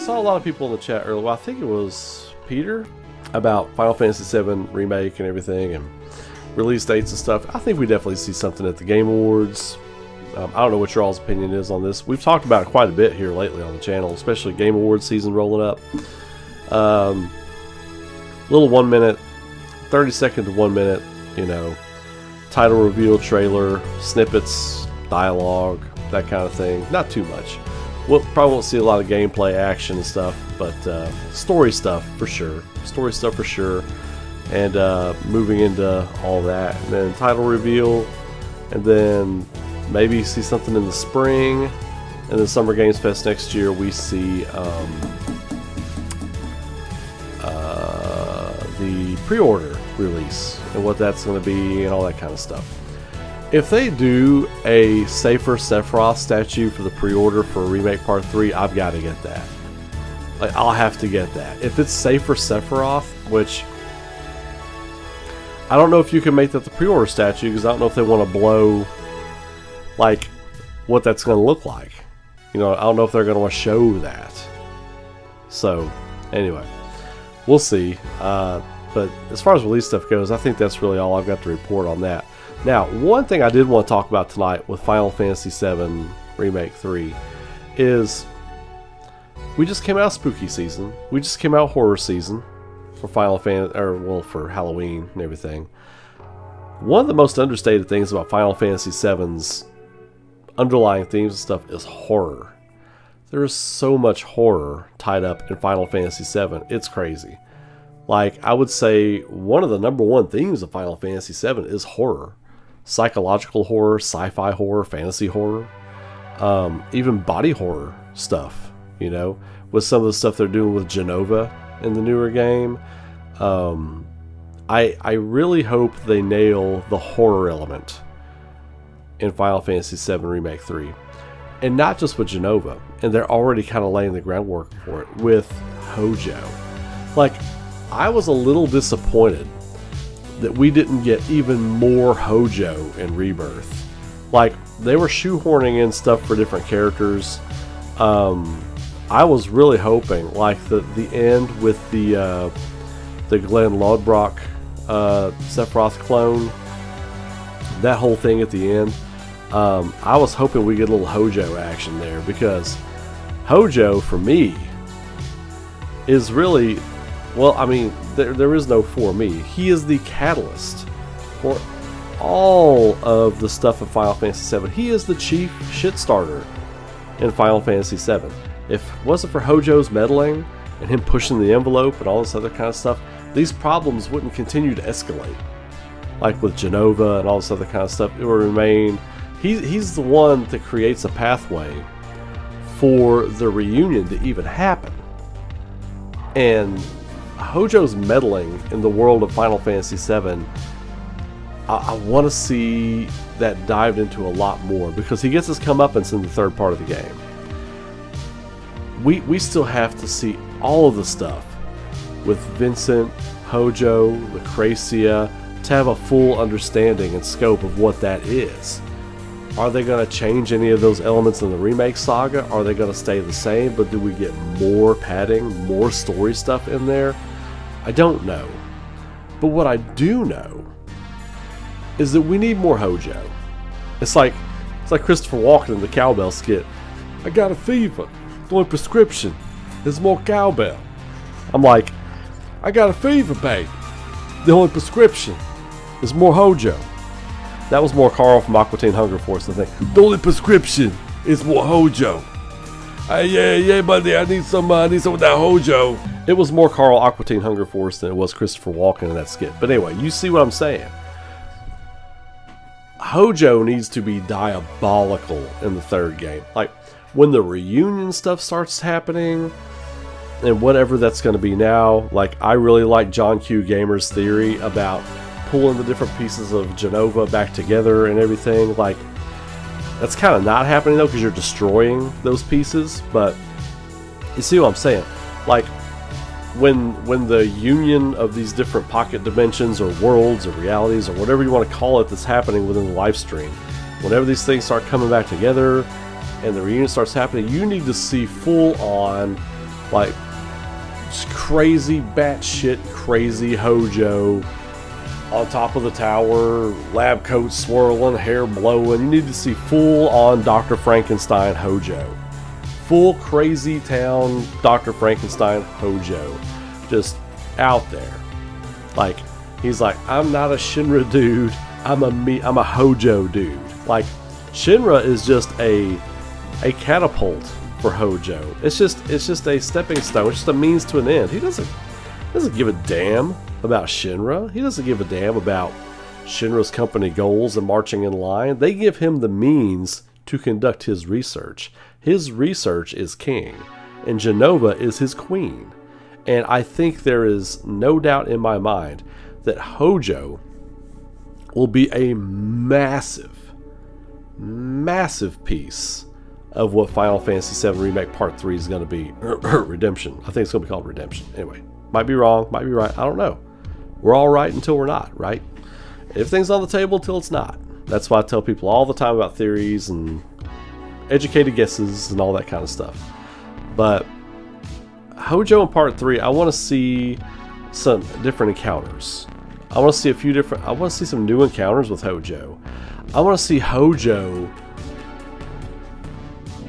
saw a lot of people in the chat earlier. Well, I think it was Peter about Final Fantasy VII Remake and everything and release dates and stuff. I think we definitely see something at the Game Awards. I don't know what your all's opinion is on this. We've talked about it quite a bit here lately on the channel, especially Game Awards season rolling up. Little 1 minute, 30 second to 1 minute, you know, title reveal trailer, snippets, dialogue, that kind of thing. Not too much. We'll probably won't see a lot of gameplay, action and stuff, but story stuff for sure. Story stuff for sure. And moving into all that. And then title reveal. And then maybe see something in the spring. And then Summer Games Fest next year we see the pre-order release. And what that's going to be and all that kind of stuff. If they do a safer Sephiroth statue for the pre-order for Remake Part 3, I've got to get that. Like, I'll have to get that. If it's safer Sephiroth, which I don't know if you can make that the pre-order statue, because I don't know if they want to blow like what that's going to look like. You know, I don't know if they're going to want to show that. So, anyway, we'll see. But as far as release stuff goes, I think that's really all I've got to report on that. Now, one thing I did want to talk about tonight with Final Fantasy VII Remake 3 is we just came out of spooky season. We just came out horror season for Final Fantasy, or well, for Halloween and everything. One of the most understated things about Final Fantasy VII's underlying themes and stuff is horror. There is so much horror tied up in Final Fantasy VII. It's crazy. Like, I would say one of the #1 themes of Final Fantasy VII is horror. Psychological horror, sci-fi horror, fantasy horror, even body horror stuff, you know, with some of the stuff they're doing with Genova in the newer game. I really hope they nail the horror element in Final Fantasy VII Remake 3. And not just with Genova, and they're already kind of laying the groundwork for it with Hojo. Like, I was a little disappointed that we didn't get even more Hojo in Rebirth. Like, they were shoehorning in stuff for different characters. I was really hoping, like the end with the Glenn Lodbrok Sephiroth clone, that whole thing at the end. I was hoping we get a little Hojo action there, because Hojo, for me, is really, well, I mean, there is no for me. He is the catalyst for all of the stuff in Final Fantasy VII. He is the chief shit starter in Final Fantasy VII. If it wasn't for Hojo's meddling and him pushing the envelope and all this other kind of stuff, these problems wouldn't continue to escalate. Like with Genova and all this other kind of stuff, it would remain. He's the one that creates a pathway for the reunion to even happen. And Hojo's meddling in the world of Final Fantasy VII, I want to see that dived into a lot more, because he gets his comeuppance in the third part of the game. We still have to see all of the stuff with Vincent, Hojo, Lucrecia, to have a full understanding and scope of what that is. Are they going to change any of those elements in the remake saga? Are they going to stay the same, but do we get more padding, more story stuff in there? I don't know. But what I do know is that we need more Hojo. It's like Christopher Walken in the cowbell skit. I got a fever. The only prescription is more cowbell. I'm like, I got a fever, babe. The only prescription is more Hojo. That was more Carl from Aqua Teen Hunger Force, I think. The only prescription is more Hojo. Yeah, buddy, I need some of that Hojo. It was more Carl Aqua Teen Hunger Force than it was Christopher Walken in that skit. But anyway, you see what I'm saying. Hojo needs to be diabolical in the third game. Like, when the reunion stuff starts happening, and whatever that's going to be now, like, I really like John Q. Gamer's theory about pulling the different pieces of Genova back together and everything. Like, that's kind of not happening though, because you're destroying those pieces. But you see what I'm saying? Like, when the union of these different pocket dimensions or worlds or realities or whatever you want to call it that's happening within the live stream, whenever these things start coming back together and the reunion starts happening, you need to see full on, Like, just crazy, batshit crazy Hojo on top of the tower, lab coat swirling, hair blowing. You need to see full on Dr. Frankenstein Hojo. Full crazy town Dr. Frankenstein Hojo. Just out there. Like, he's like, I'm not a Shinra dude, I'm a Hojo dude. Like, Shinra is just a catapult for Hojo. It's just a stepping stone. It's just a means to an end. He doesn't give a damn about Shinra. He doesn't give a damn about Shinra's company goals and marching in line. They give him the means to conduct his research. His research is king, and Jenova is his queen. And I think there is no doubt in my mind that Hojo will be a massive piece of what Final Fantasy VII Remake Part 3 is going to be. Redemption. I think it's going to be called Redemption. Anyway, might be wrong, might be right. I don't know. We're all right until we're not, right? Everything's on the table until it's not. That's why I tell people all the time about theories and educated guesses and all that kind of stuff. But Hojo in Part 3, I want to see some different encounters. I want to see some new encounters with Hojo. I want to see Hojo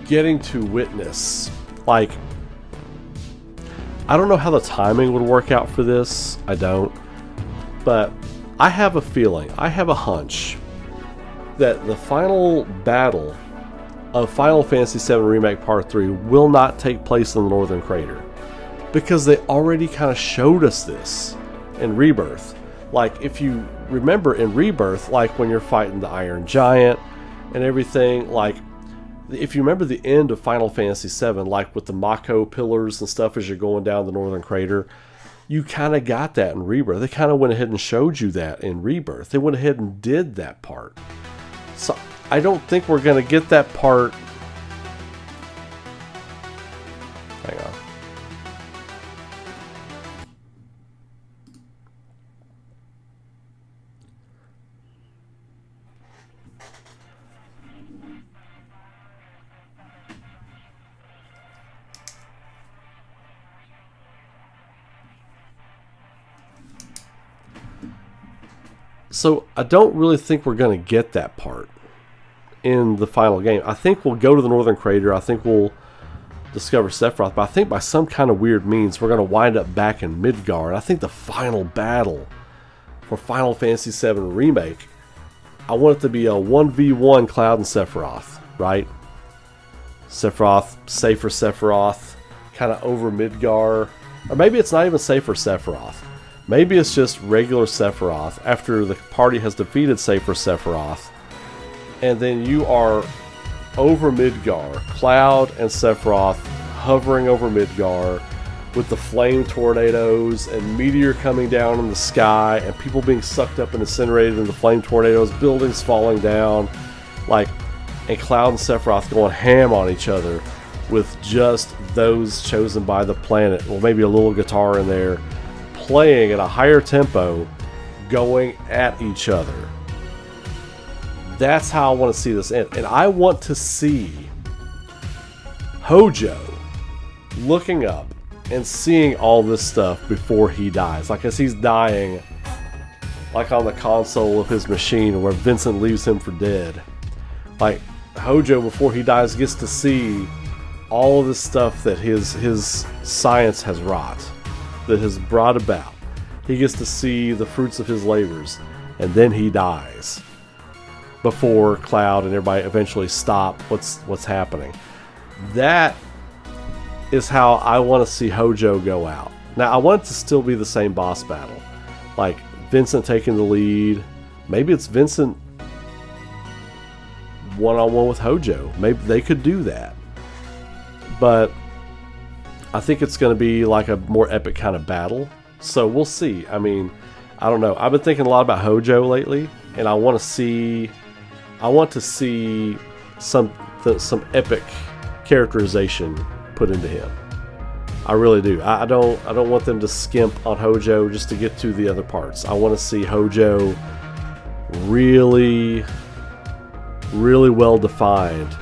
getting to witness, like, I don't know how the timing would work out for this. I don't. But I have a feeling, I have a hunch that the final battle of Final Fantasy VII Remake Part 3 will not take place in the Northern Crater. Because they already kind of showed us this in Rebirth. Like, if you remember in Rebirth, like when you're fighting the Iron Giant and everything, like, if you remember the end of Final Fantasy VII, like with the Mako pillars and stuff as you're going down the Northern Crater, you kind of got that in Rebirth. They kind of went ahead and showed you that in Rebirth. They went ahead and did that part. So I don't think we're going to get that part. Hang on. So I don't really think we're going to get that part in the final game. I think we'll go to the Northern Crater. I think we'll discover Sephiroth. But I think by some kind of weird means, we're going to wind up back in Midgar. And I think the final battle for Final Fantasy VII Remake, I want it to be a 1v1 Cloud and Sephiroth, right? Sephiroth, safer Sephiroth, kind of over Midgar. Or maybe it's not even safer Sephiroth. Maybe it's just regular Sephiroth after the party has defeated safer Sephiroth. And then you are over Midgar, Cloud and Sephiroth hovering over Midgar with the flame tornadoes and meteor coming down in the sky and people being sucked up and incinerated in the flame tornadoes, buildings falling down, like, and Cloud and Sephiroth going ham on each other with just those chosen by the planet. Well, maybe a little guitar in there, playing at a higher tempo, going at each other. That's how I want to see this end. And I want to see Hojo looking up and seeing all this stuff before he dies. Like, as he's dying, like on the console of his machine where Vincent leaves him for dead. Like, Hojo, before he dies, gets to see all of this stuff that his science has wrought, that has brought about. He gets to see the fruits of his labors, and then he dies before Cloud and everybody eventually stop what's happening. That is how I want to see Hojo go out. Now, I want it to still be the same boss battle, like Vincent taking the lead. Maybe it's Vincent one-on-one with Hojo. Maybe they could do that, but I think it's going to be like a more epic kind of battle. So we'll see. I mean, I don't know. I've been thinking a lot about Hojo lately, and I want to see some epic characterization put into him. I really do. I don't want them to skimp on Hojo just to get to the other parts. I want to see Hojo really, really well defined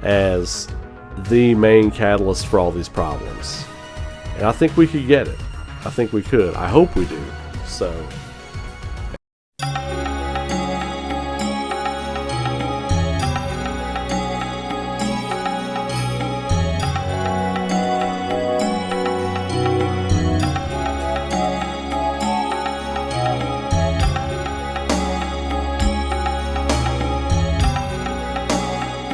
as the main catalyst for all these problems. And I think we could get it. I think we could. I hope we do. So